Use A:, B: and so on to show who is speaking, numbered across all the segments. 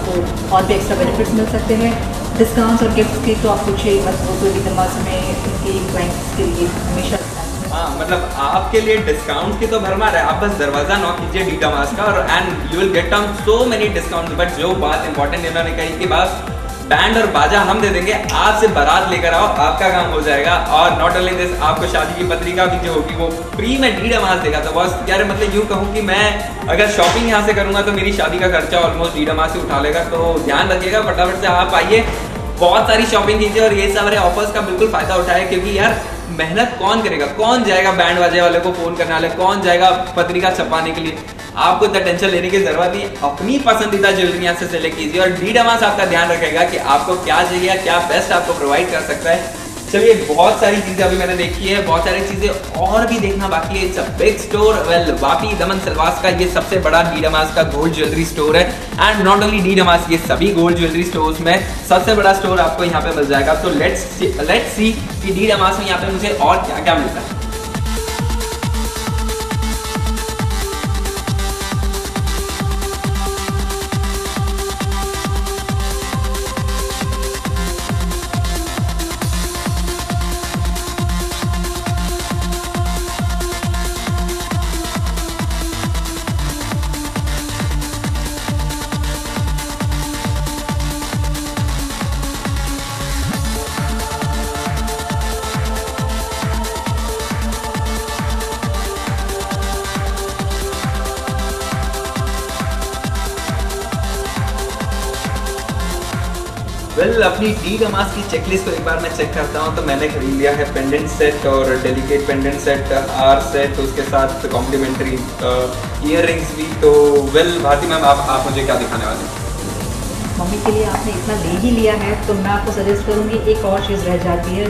A: आपको और भी एक्स्ट्रा बेनिफिट्स मिल सकते हैं, डिस्काउंट्स और गिफ्ट्स की तो आप पूछिए मत, वो तो डी डमास में उनकी क्लाइंट्स के लिए हमेशा।
B: हाँ, मतलब आपके लिए डिस्काउंट की तो भरमार है, आप बस दरवाजा नॉक कीजिए डी डमास का और and you will get on so many discount. But जो बात इंपॉर्टेंट इन्होंने कही कि बस बैंड और बाजा हम दे देंगे, आप से बारात लेकर आओ, आपका काम हो जाएगा। और नॉट ओनली दिस, आपको शादी की पत्रिका भी जो होगी वो फ्री में डी डमास देगा। तो बस यार मतलब यूँ कहूँ कि मैं अगर शॉपिंग यहाँ से करूँगा तो मेरी शादी का खर्चा ऑलमोस्ट डी डमास से उठा लेगा। तो ध्यान रखिएगा, फटाफट से आप आइए, बहुत सारी शॉपिंग कीजिए और ये सारे ऑफर्स का बिल्कुल फायदा उठाए, क्योंकि यार मेहनत कौन करेगा, कौन जाएगा बैंड बाजे वाले को फोन करने वाले, कौन जाएगा पत्रिका छपवाने के लिए। आपको इतना टेंशन लेने की जरूरत नहीं, अपनी पसंदीदा ज्वेलरी यहाँ से सेलेक्ट कीजिए और डी डमास आपका ध्यान रखेगा कि आपको क्या चाहिए, क्या बेस्ट आपको प्रोवाइड कर सकता है। चलिए, बहुत सारी चीजें अभी मैंने देखी है, बहुत सारी चीजें और भी देखना बाकी है। It's a big store. Well, Vapi Daman selvas का ये सबसे बड़ा डी डमास का गोल्ड ज्वेलरी स्टोर है। And not only D Damas, ये सभी गोल्ड ज्वेलरी स्टोर्स में सबसे बड़ा स्टोर आपको यहाँ पे मिल जाएगा। तो लेट्स सी कि डी डमास में यहाँ पे मुझे और क्या क्या मिलता है। वेल, अपनी डी डमास की चेकलिस्ट को एक बार मैं चेक करता हूँ। तो मैंने खरीद लिया है पेंडेंट सेट और डेलिकेट पेंडेंट सेट, हार सेट, उसके साथ कॉम्प्लीमेंट्री ईयर रिंग्स भी। तो वेल भारती मैम, आप मुझे क्या दिखाने वाले हैं?
A: मम्मी के लिए आपने इतना ले ही लिया है तो मैं आपको सजेस्ट करूँगी एक और चीज़ रह जाती है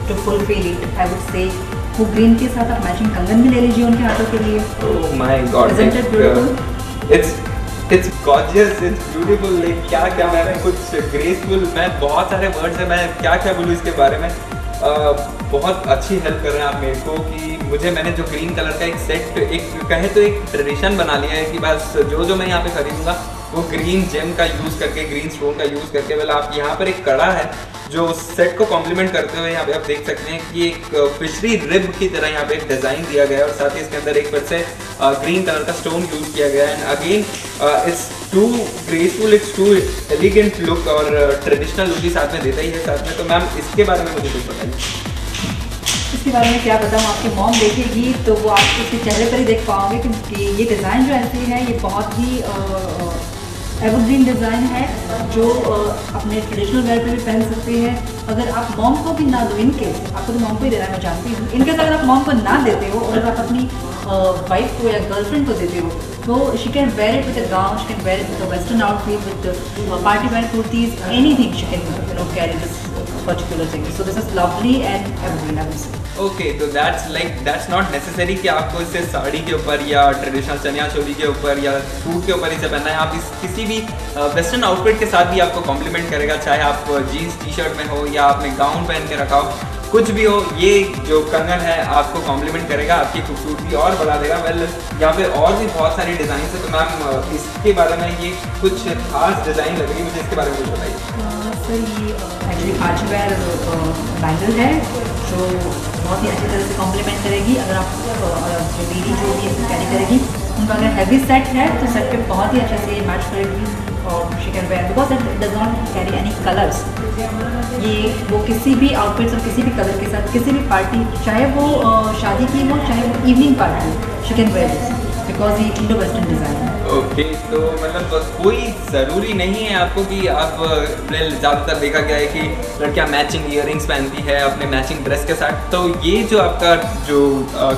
A: to fulfil it. I would say वो ग्रीन के साथ आप मैचिंग कंगन भी ले लीजिए उनके हाथों के लिए।
B: Oh my God, it's gorgeous, it's beautiful. Like क्या मैंने कुछ ग्रेसफुल, मैं बहुत सारे वर्ड्स हैं, मैं क्या बोलूँ इसके बारे में। बहुत अच्छी हेल्प कर रहे हैं आप मेरे को कि मैंने जो ग्रीन कलर का एक सेट, एक कहे तो एक ट्रेडिशन बना लिया है कि बस जो मैं यहाँ पे खरीदूंगा वो ग्रीन जेम का यूज़ करके, ग्रीन स्टोन का यूज़ करके। वेल, आप यहाँ पर एक कड़ा है जो सेट को कॉम्प्लीमेंट करते हुए यहाँ पे आप देख सकते हैं कि एक फिशरी रिब की तरह यहाँ पे एक डिज़ाइन दिया गया है और साथ ही इसके अंदर एक फिर से ग्रीन कलर का स्टोन यूज़ किया गया है। And again it's too graceful, it's too elegant look और ट्रेडिशनल लुक भी साथ में देता ही है साथ में। तो मैम इसके बारे में मुझे कुछ बताइए।
A: इसके बारे में क्या बताऊँ, आपकी मॉम देखेगी तो वो आप उसके चेहरे पर ही देख पाओगे क्योंकि ये डिज़ाइन जो ऐसी है ये बहुत ही एवरग्रीन डिज़ाइन है जो अपने ट्रेडिशनल वेयर पे भी पहन सकते हैं। अगर आप मॉम को भी ना दो, इनकेस आपको तो मॉम को ही देना मैं जानती हूँ, इनकेस अगर आप मॉम को ना देते हो और आप अपनी वाइफ को या गर्लफ्रेंड को देते हो तो she can wear it with a gown, she can wear it with a western outfit, with party wear kurtis, anything she can carry this particular thing. So this is lovely and evergreen I would से।
B: Okay, तो that's not necessary कि आपको इसे साड़ी के ऊपर या traditional chaniya choli के ऊपर या सूट के ऊपर इसे पहनना है। आप इस किसी भी वेस्टर्न आउटफिट के साथ भी आपको कॉम्प्लीमेंट करेगा, चाहे आप जीन्स टी शर्ट में हो या आपने गाउन पहन के रखा हो, कुछ भी हो, ये जो कंगन है आपको कॉम्प्लीमेंट करेगा, आपकी खूबसूरती और बढ़ा देगा। वेल, यहाँ पे और भी बहुत सारी डिज़ाइन है। तो मैम इसके बारे में ये कुछ खास डिज़ाइन लग रही है, मुझे इसके बारे में कुछ बताइए।
A: सर, ये एक्चुअली पार्टी वेयर बैंगल है जो बहुत ही अच्छी तरह से कॉम्प्लीमेंट करेगी। अगर आप जो दीदी जो भी इसे कैरी करेगी उनका अगर हैवी सेट है तो सेट पे बहुत ही अच्छे से मैच करेगी और she can wear because it does not carry any colours. ये वो किसी भी आउटफिट्स और किसी भी कलर के साथ किसी भी पार्टी, चाहे वो शादी की हो चाहे वो evening party, she can wear this because ये इंडो वेस्टर्न डिज़ाइन है।
B: ओके, तो मतलब कोई ज़रूरी नहीं है आपको कि आप, ज़्यादातर देखा गया है कि लड़कियां मैचिंग ईयरिंग्स पहनती है अपने मैचिंग ड्रेस के साथ। तो ये जो आपका जो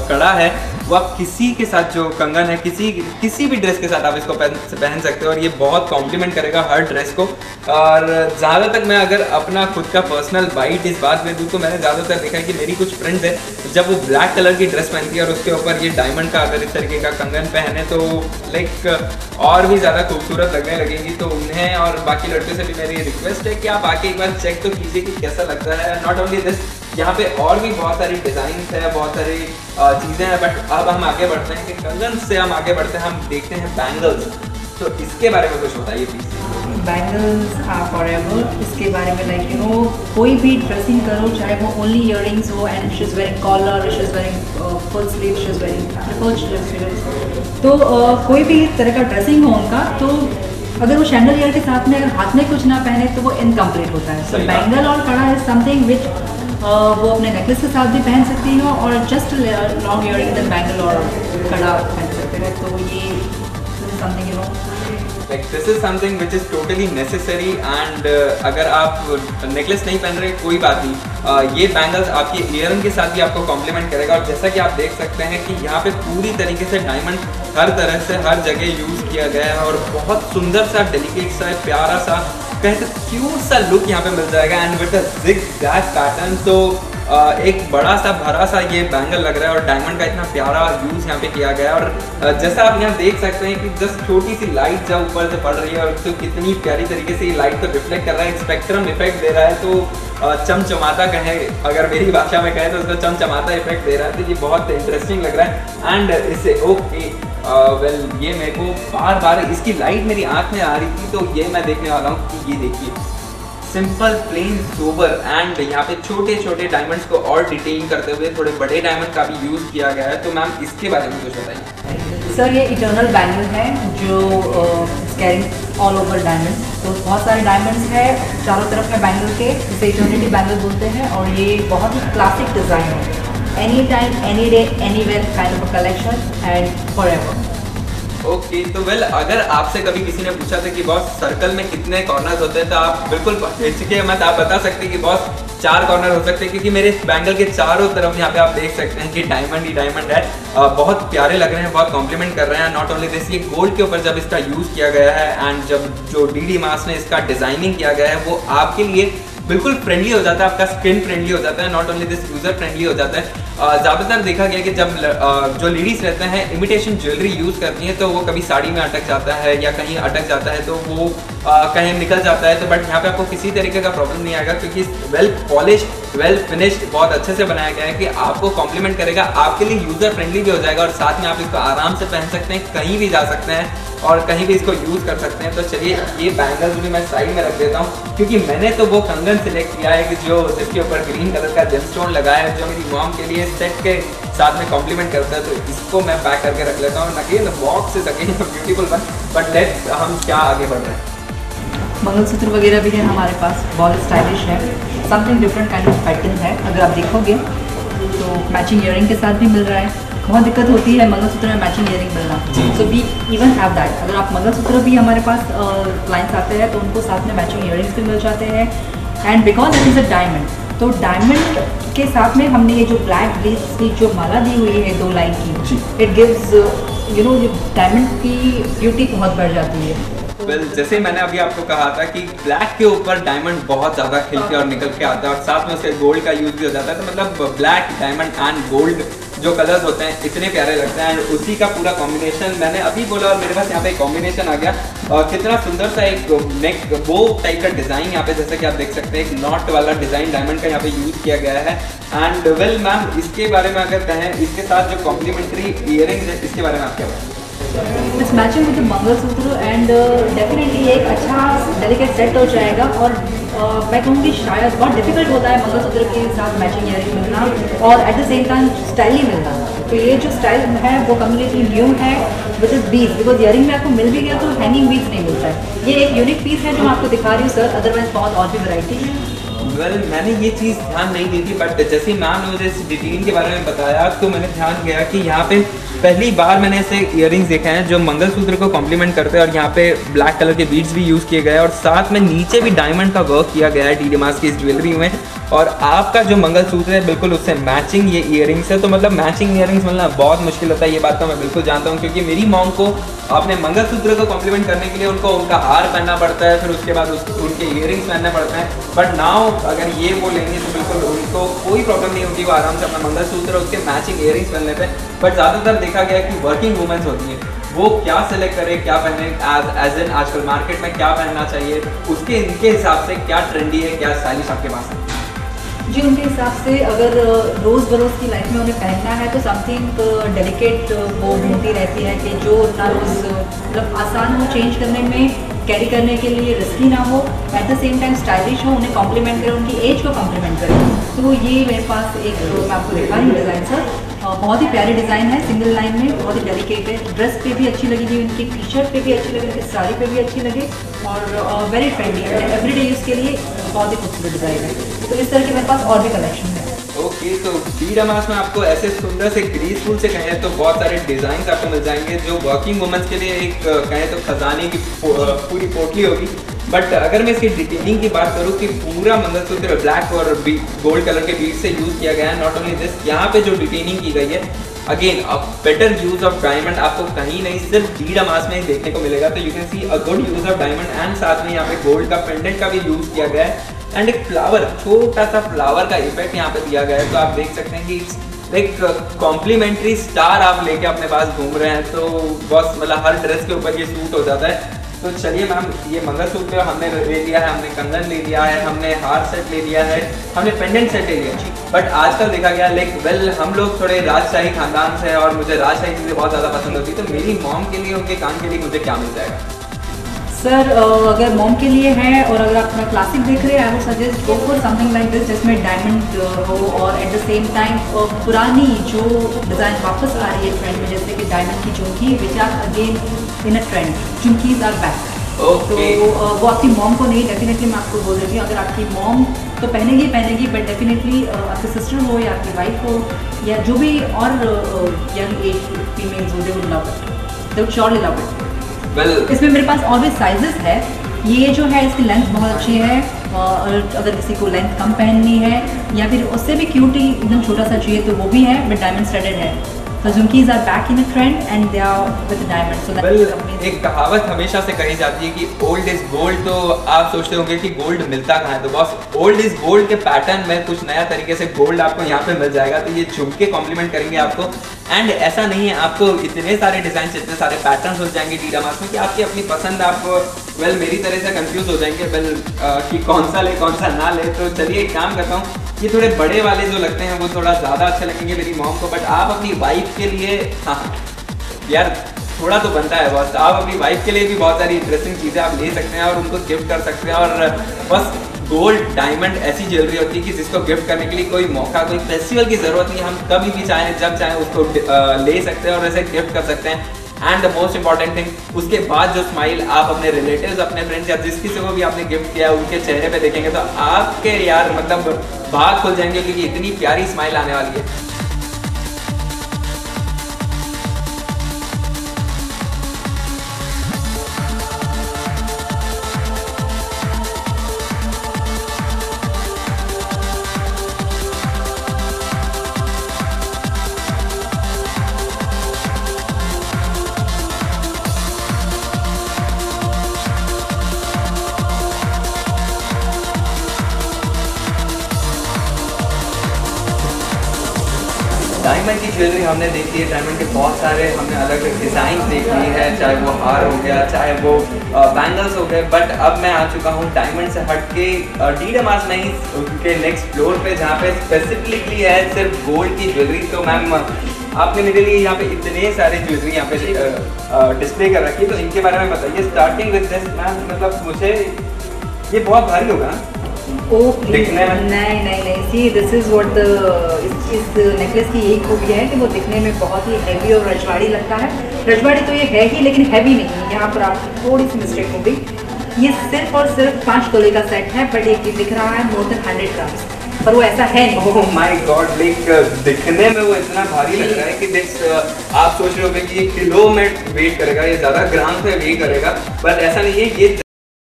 B: कड़ा है वो आप किसी के साथ, जो कंगन है किसी भी ड्रेस के साथ आप इसको पहन सकते हो और ये बहुत कॉम्प्लीमेंट करेगा हर ड्रेस को। और ज़्यादातर मैं अगर अपना खुद का पर्सनल बाइट इस बात में दूँ तो मैंने ज़्यादातर देखा है कि मेरी कुछ फ्रेंड्स हैं जब वो ब्लैक कलर की ड्रेस पहनती है और उसके ऊपर ये डायमंड का अगर इस तरीके का कंगन पहने तो लाइक और भी ज़्यादा खूबसूरत लगने लगेगी। तो उन्हें और बाकी लड़कियों से भी मेरी रिक्वेस्ट है कि आप आके एक बार चेक तो कीजिए कि कैसा लगता है। नॉट ओनली दिस, यहाँ पे और भी बहुत सारी डिज़ाइन है, बहुत सारी चीज़ें हैं। बट अब हम आगे बढ़ते हैं कि कंगन से हम आगे बढ़ते हैं, हम देखते हैं बैंगल्स। तो इसके बारे में कुछ बताइए प्लीज।
A: Bangles are forever. इसके बारे में लाइक यू नो कोई भी ड्रेसिंग करो, चाहे वो ओनली इयररिंग्स हो and she is wearing collar, she is wearing full sleeve, she is wearing तो कोई भी तरह का ड्रेसिंग हो उनका, तो अगर वो शैंडलियर के साथ में अगर हाथ में कुछ ना पहने तो वो इनकम्प्लीट होता है। सो बैंगल और कड़ा इज समथिंग विच वो अपने नेकलेस के साथ भी पहन सकती हो और just long earring then bangle और कड़ा पहन सकते हो। तो ये something you know
B: like this is something which is totally necessary and अगर आप नेकलेस नहीं पहन रहे कोई बात नहीं, ये बैंगल्स आपकी ईयरिंग के साथ भी आपको कॉम्प्लीमेंट करेगा। और जैसा कि आप देख सकते हैं कि यहाँ पे पूरी तरीके से डायमंड हर तरह से हर जगह यूज़ किया गया है और बहुत सुंदर सा डेलिकेट सा प्यारा सा कहते क्यूट सा लुक यहाँ पे मिल जाएगा and with a zigzag pattern. तो एक बड़ा सा भरा सा ये बैंगल लग रहा है और डायमंड का इतना प्यारा यूज़ यहाँ पे किया गया है। और जैसा आप यहाँ देख सकते हैं कि जस्ट छोटी सी लाइट जब ऊपर से पड़ रही है और तो कितनी प्यारी तरीके से ये लाइट को रिफ्लेक्ट कर रहा है, स्पेक्ट्रम इफेक्ट दे रहा है। तो चमचमाता कहें अगर मेरी भाषा में कहें तो उसको चमचमाता इफेक्ट दे रहा है। तो ये बहुत इंटरेस्टिंग लग रहा है एंड इससे ओके वेल ये मेरे को बार बार इसकी लाइट मेरी आँख में आ रही थी, तो ये मैं देखने वाला हूँ कि ये देखिए सिंपल प्लेन सोबर एंड यहाँ पे छोटे छोटे डायमंड्स को और डिटेल करते हुए थोड़े बड़े डायमंड का भी यूज़ किया गया है। तो मैम इसके बारे में कुछ बताइए।
A: सर ये इटर्नल बैंगल है जो कैरिंग ऑल ओवर डायमंड। तो बहुत सारे डायमंड्स है चारों तरफ में बैंगल के, जिसे इटर्निटी बैंगल बोलते हैं। और ये बहुत ही क्लासिक डिज़ाइन है, any time any day anywhere kind of collection and forever.
B: Okay तो वेल अगर आपसे कभी किसी ने पूछा था कि बॉस सर्कल में कितने कॉर्नर्स होते हैं, तो आप बिल्कुल हिचके मत, आप बता सकते हैं कि बॉस 4 कॉर्नर हो सकते हैं, क्योंकि मेरे इस बैंगल के चारों तरफ यहाँ पे आप देख सकते हैं कि डायमंड ही डायमंड है। बहुत प्यारे लग रहे हैं, बहुत कॉम्प्लीमेंट कर रहे हैं। नॉट ओनली दिस, ये गोल्ड के ऊपर जब इसका यूज़ किया गया है एंड जब जो डी मास ने इसका डिजाइनिंग किया गया है वो आपके लिए बिल्कुल फ्रेंडली हो जाता है, आपका स्किन फ्रेंडली हो जाता है। Not only this user friendly हो जाता है। ज़्यादातर देखा गया कि जब जो लेडीज़ रहते हैं इमिटेशन ज्वेलरी यूज़ करती हैं तो वो कभी साड़ी में अटक जाता है या कहीं अटक जाता है तो वो कहीं निकल जाता है। तो बट यहाँ पे आपको किसी तरीके का प्रॉब्लम नहीं आएगा, क्योंकि वेल पॉलिश्ड वेल फिनिश्ड बहुत अच्छे से बनाया गया है कि आपको कॉम्प्लीमेंट करेगा, आपके लिए यूज़र फ्रेंडली भी हो जाएगा और साथ में आप इसको आराम से पहन सकते हैं, कहीं भी जा सकते हैं और कहीं भी इसको यूज़ कर सकते हैं। तो चलिए ये बैंगल्स भी मैं साइड में रख देता हूँ, क्योंकि मैंने तो वो कंगन सिलेक्ट किया है कि जो जिसके ऊपर ग्रीन कलर का जेमस्टोन लगा है, जो मेरी मॉम के लिए सेट के साथ में कॉम्प्लीमेंट करता है। तो इसको मैं पैक करके रख लेता हूँ। Again box is again beautiful but let's हम क्या आगे बढ़ रहे हैं।
A: मंगलसूत्र वगैरह भी है हमारे पास, बहुत स्टाइलिश है, something different kind of pattern है। अगर आप देखोगे तो मैचिंग ईयरिंग के साथ भी मिल रहा है। बहुत दिक्कत होती है मंगलसूत्र में मैचिंग ईयरिंग मिलना, so we even have that. अगर आप मंगलसूत्र भी हमारे पास क्लाइंट्स आते हैं तो उनको साथ में मैचिंग ईयरिंग्स भी मिल जाते हैं। And because it is a diamond, तो डायमंड के साथ में हमने ये जो ब्लैक ब्लीच की जो माला दी हुई है 2 लाइन की, it gives you know diamond की ब्यूटी बहुत बढ़ जाती है।
B: वेल जैसे मैंने अभी आपको कहा था कि ब्लैक के ऊपर डायमंड बहुत ज़्यादा खिल के और निकल के आता है और साथ में उसके गोल्ड का यूज़ भी हो जाता है। तो मतलब ब्लैक डायमंड एंड गोल्ड जो कलर्स होते हैं इतने प्यारे लगते हैं एंड उसी का पूरा कॉम्बिनेशन मैंने अभी बोला और मेरे पास यहाँ पे एक कॉम्बिनेशन आ गया। और कितना सुंदर सा एक नेक वो टाइप का डिज़ाइन यहाँ पे जैसे कि आप देख सकते हैं, एक नॉट वाला डिज़ाइन डायमंड का यहाँ पे यूज़ किया गया है। एंड वेल मैम इसके बारे में अगर कहें, इसके साथ जो कॉम्प्लीमेंट्री ईयरिंग्स है इसके बारे में आप क्या बताएं?
A: इस matching with mangalsutra and definitely एक अच्छा डेलिकेट सेट हो जाएगा। और मैं कहूँगी शायद बहुत डिफिकल्ट होता है मंगलसूत्र के साथ मैचिंग ईयरिंग मिलना और at the same time styli मिलना। तो ये जो स्टाइल है वो कम्प्लीटली न्यू है विद इज बीज, बिकॉज ईयरिंग में आपको मिल भी गया तो हैंगिंग बीज नहीं मिलता है। ये एक यूनिक पीस है जो मैं आपको दिखा रही हूँ सर, अदरवाइज बहुत और भी वैरायटी है।
B: वेल मैंने ये चीज़ ध्यान नहीं दी थी, बट जैसे मैम ने मुझे इस डिटेलिंग के बारे में बताया तो मैंने ध्यान दिया कि यहाँ पे पहली बार मैंने ऐसे इयरिंग्स देखे हैं जो मंगलसूत्र को कॉम्प्लीमेंट करते हैं और यहाँ पे ब्लैक कलर के बीड्स भी यूज़ किए गए हैं और साथ में नीचे भी डायमंड का वर्क किया गया है डी मास की इस ज्वेलरी में। और आपका जो मंगलसूत्र है बिल्कुल उससे मैचिंग ये इयरिंग्स है। तो मतलब मैचिंग इयरिंग्स मिलना बहुत मुश्किल होता है, ये बात तो मैं बिल्कुल जानता हूँ, क्योंकि मेरी मॉम को अपने मंगलसूत्र को कॉम्प्लीमेंट करने के लिए उनको उनका हार पहनना पड़ता है, फिर उसके बाद उनके इयरिंग्स पहनने पड़ते हैं। बट नाउ अगर ये वो लेंगे तो बिल्कुल उनको कोई प्रॉब्लम नहीं होगी, वो आराम से अपना मंगलसूत्र उसके मैचिंग इयरिंग्स पहन लेते हैं। बट ज़्यादातर देखा गया है कि वर्किंग वुमेन्स होती हैं, वो क्या सेलेक्ट करें, क्या पहने, एज इन आजकल मार्केट में क्या पहनना चाहिए, उसके इनके हिसाब से क्या ट्रेंडी है, क्या स्टाइलिश आपके पास है?
A: जी उनके हिसाब से अगर रोज़ बरोज़ की लाइफ में उन्हें पहनना है तो समथिंग डेलिकेट वो ढूंढती रहती है कि जो ना रोज़ मतलब आसान हो चेंज करने में कैरी करने के लिए रिस्की ना हो, at the same time stylish हो, उन्हें कॉम्प्लीमेंट करे, उनकी एज को कॉम्प्लीमेंट करे। तो ये मेरे पास एक मैं आपको दिखा रही हूँ डिज़ाइन सर, बहुत ही प्यारी डिज़ाइन है, सिंगल लाइन में, बहुत ही डेलिकेट है, ड्रेस पे भी अच्छी लगेगी, उनकी टी शर्ट पे भी अच्छी लगेगी, उनकी साड़ी पे भी अच्छी लगे, और वेरी ट्रेंडी है, एवरीडे यूज़ के लिए बहुत ही खूबसूरत डिज़ाइन है। तो इस तरह के मेरे पास और भी कलेक्शन है।
B: ओके, तो डी डमास में आपको ऐसे सुंदर से ग्रेसफुल से कहें तो बहुत सारे डिज़ाइन आपको मिल जाएंगे जो वर्किंग वुमेन्स के लिए एक कहें तो खजाने की पूरी पोटली होगी। बट अगर मैं इसकी डिटेलिंग की बात करूँ कि पूरा मंगलसूत्र ब्लैक और गोल्ड कलर के बीट से यूज़ किया गया है। नॉट ओनली दिस, यहाँ पे जो डिटेलिंग की गई है again a better use of diamond आपको कहीं नहीं सिर्फ डी डमास में ही देखने को मिलेगा। तो you can see a good use of diamond and साथ में यहाँ पे गोल्ड का पेंडेंट का भी यूज किया गया है एंड एक फ्लावर, छोटा सा फ्लावर का इफेक्ट यहाँ पे दिया गया है। तो आप देख सकते हैं कि एक कॉम्प्लीमेंट्री स्टार आप लेके अपने पास घूम रहे हैं, तो बस मतलब हर ड्रेस के ऊपर ये सूट हो जाता है। तो चलिए मैम, ये मंगलसूत्र हमने ले लिया है, हमने कंगन ले लिया है, हमने हार सेट ले लिया है, हमने पेंडेंट सेट ले लिया है। बट आजकल देखा गया लाइक वेल हम लोग थोड़े राजशाही खानदान से हैं और मुझे राजशाही चीज़ें बहुत ज़्यादा पसंद होती है। तो मेरी मॉम के लिए, उनके कान के लिए मुझे क्या मिल जाएगा?
A: सर अगर मॉम के लिए है और अगर आप अपना क्लासिक देख रहे हैं, I would suggest go for something like this जिसमें डायमंड हो और एट द सेम टाइम पुरानी जो डिज़ाइन वापस आ रही है ट्रेंड में, जैसे कि डायमंड की झुमकी which are again in a trend, jhumkis are back. तो वो आपकी मॉम को नहीं, डेफिनेटली मैं आपको बोल रही हूँ अगर आपकी मॉम तो पहनेगी, बट डेफिनेटली आपकी सिस्टर हो या आपकी वाइफ हो या जो भी और यंग एज फीमेल्स हो, they would love it, they would surely love it. इसमें मेरे पास और भी साइजेस है। ये जो है इसकी लेंथ बहुत अच्छी है, और अगर किसी को लेंथ कम पहननी है या फिर उससे भी क्यूट ही एकदम छोटा सा चाहिए तो वो भी है, बट डायमंड स्टडेड है। तो jhumkis are back in a trend and they are with diamond. So
B: एक कहावत हमेशा से कही जाती है कि ओल्ड इज गोल्ड। तो आप सोचते होंगे कि गोल्ड मिलता कहाँ है, तो बस ओल्ड इज गोल्ड के पैटर्न में कुछ नया तरीके से गोल्ड आपको यहाँ पे मिल जाएगा। तो ये झुमके कॉम्प्लीमेंट करेंगे आपको। एंड ऐसा नहीं है, आपको इतने सारे डिजाइन, इतने सारे पैटर्न्स हो जाएंगे डी डमास में कि आपकी अपनी पसंद आप मेरी तरह से कंफ्यूज हो जाएंगे कि कौन सा ले कौन सा ना ले। तो चलिए एक काम करता हूँ, ये थोड़े बड़े वाले जो लगते हैं वो थोड़ा ज़्यादा अच्छे लगेंगे मेरी मॉम को, बट आप अपनी वाइफ के लिए, हाँ यार थोड़ा तो बनता है बस, आप अपनी वाइफ के लिए भी बहुत सारी इंटरेस्टिंग चीज़ें आप ले सकते हैं और उनको गिफ्ट कर सकते हैं। और बस गोल्ड डायमंड ऐसी ज्वेलरी होती है कि जिसको गिफ्ट करने के लिए कोई मौका, कोई फेस्टिवल की ज़रूरत नहीं, हम कभी भी चाहें जब चाहें उसको ले सकते हैं और ऐसे गिफ्ट कर सकते हैं। And the most important thing, उसके बाद जो स्माइल आप अपने रिलेटिव्स, अपने फ्रेंड्स या जिस किसी को भी आपने गिफ्ट किया उनके चेहरे पे देखेंगे तो आपके यार मतलब बात खुल जाएंगे, क्योंकि इतनी प्यारी स्माइल आने वाली है। डायमंड की ज्वेलरी हमने देख ली है, डायमंड के बहुत सारे हमने अलग अलग डिज़ाइन देख ली है, चाहे वो हार हो गया, चाहे वो बैंगल्स हो गए। बट अब मैं आ चुका हूँ डायमंड से हट के डी डमास में ही उनके नेक्स्ट फ्लोर पे, जहाँ पे स्पेसिफिकली है सिर्फ गोल्ड की ज्वेलरी। तो मैम आपने मेरे लिए यहाँ पे इतने सारे ज्वेलरी यहाँ पे डिस्प्ले कर रखी है, तो इनके बारे में बताइए। स्टार्टिंग विद दिस मैम, मतलब मुझे ये बहुत भारी होगा ना?
A: दिखने में नहीं see this is what is necklace की यही खूबी है कि वो दिखने में बहुत ही हैवी और रजवाड़ी लगता है। रजवाड़ी तो ये है ही, लेकिन हैवी नहीं है। यहाँ पर आपको थोड़ी सी मिस्टेक हो गई। ये सिर्फ और सिर्फ 5 तोले का सेट है, बट एक दिख रहा है मोर देन 100 ग्राम्स, पर वो ऐसा है नहीं।
B: ओह माय गॉड, लाइक दिखने में वो इतना भारी लग रहा है कि आप सोच रहे हो कि ये किलो में वेट करेगा, ये ज़्यादा ग्राम पे वेट करेगा, बट ऐसा नहीं है। ये